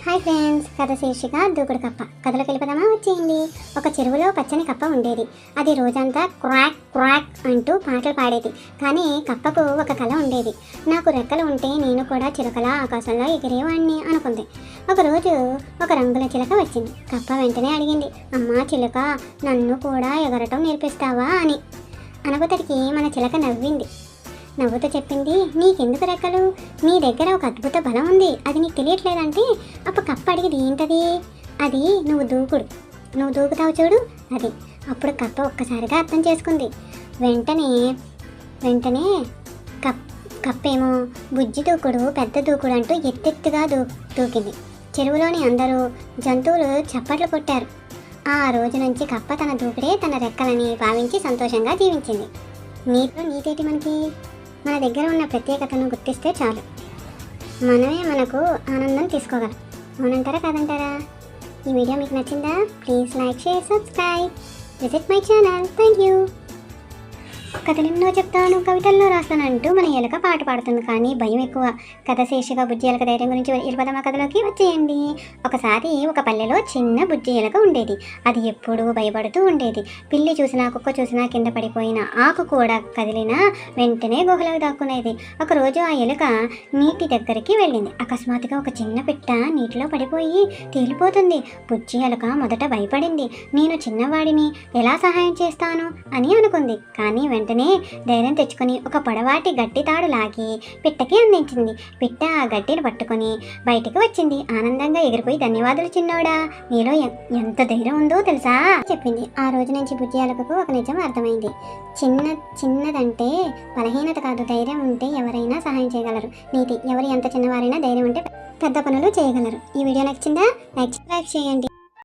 Hi friends, కథ శీర్షిక దూకుడు కప్ప. కథలోకి వెళ్ళిపోదామా? వచ్చేయండి. ఒక చెరువులో పచ్చని కప్ప ఉండేది. అది రోజంతా క్రాక్ క్రాక్ అంటూ పాటలు పాడేది. కానీ కప్పకు ఒక కల ఉండేది. నాకు రెక్కలు ఉంటే నేను కూడా చిలకలా ఆకాశంలో ఎగిరేవాడిని అనుకుంది. ఒకరోజు ఒక రంగుల చిలక వచ్చింది. కప్ప వెంటనే అడిగింది, అమ్మా చిలక, నన్ను కూడా ఎగరటం నేర్పిస్తావా అని. అనబోతడికి మన చిలక నవ్వింది. నవ్వుతూ చెప్పింది, నీకెందుకు రెక్కలు? నీ దగ్గర ఒక అద్భుత బలం ఉంది, అది నీకు తెలియట్లేదంటే. అప్పుడు కప్ప అడిగింది, ఏంటది? అది నువ్వు దూకుతావు చూడు, అది. అప్పుడు కప్ప ఒక్కసారిగా అర్థం చేసుకుంది. వెంటనే కప్పేమో బుజ్జి దూకుడు, పెద్ద దూకుడు అంటూ ఎత్తెత్తుగా దూకింది. చెరువులోని అందరూ జంతువులు చప్పట్లు కొట్టారు. ఆ రోజు నుంచి కప్ప తన దూకుడే తన రెక్కలని భావించి సంతోషంగా జీవించింది. నీతేటి మనకి? మన దగ్గర ఉన్న ప్రత్యేకతను గుర్తిస్తే చాలు, మనమే మనకు ఆనందం తీసుకోగలం. అవునంటారా కాదంటారా? ఈ వీడియో మీకు నచ్చిందా? Please like, share, subscribe, visit my channel. Thank you. కథలెన్నో చెప్తాను, కవితల్లో రాస్తానంటూ మన ఎలుక పాట పాడుతుంది, కానీ భయం ఎక్కువ. కథ శీర్షిక బుజ్జి ఎలుక ధైర్యం గురించి వెళ్ళిపోదామా? కథలోకి వచ్చేయండి. ఒకసారి ఒక పల్లెలో చిన్న బుజ్జి ఎలుక ఉండేది. అది ఎప్పుడూ భయపడుతూ ఉండేది. పిల్లి చూసినా, కుక్క చూసినా, కింద పడిపోయిన ఆకు కూడా కదిలినా వెంటనే గుహలోకి దాక్కునేది. ఒకరోజు ఆ ఎలుక నీటి దగ్గరికి వెళ్ళింది. అకస్మాత్తుగా ఒక చిన్న పిట్ట నీటిలో పడిపోయి తేలిపోతుంది. బుజ్జి ఎలుక మొదట భయపడింది. నేను చిన్నవాడిని, ఎలా సహాయం చేస్తాను అని అనుకుంది. కానీ వెంటనే ధైర్యం తెచ్చుకొని ఒక పొడవాటి గట్టి తాడు లాగి పిట్టకి అందించింది. పిట్ట ఆ గట్టిని పట్టుకొని బయటికి వచ్చింది. ఆనందంగా ఎగిరిపోయి, ధన్యవాదాలు చిన్నోడా, నీలో ఎంత ధైర్యం ఉందో తెలుసా చెప్పింది. ఆ రోజు నుంచి బుజ్జి ఎలుకకు ఒక నిజం అర్థమైంది. చిన్నదంటే బలహీనత కాదు, ధైర్యం ఉంటే ఎవరైనా సహాయం చేయగలరు. నీతి, ఎవరు ఎంత చిన్నవారైనా ధైర్యం ఉంటే పెద్ద పనులు చేయగలరు. ఈ వీడియో నచ్చిందా? లైక్, సబ్స్క్రైబ్ చేయండి.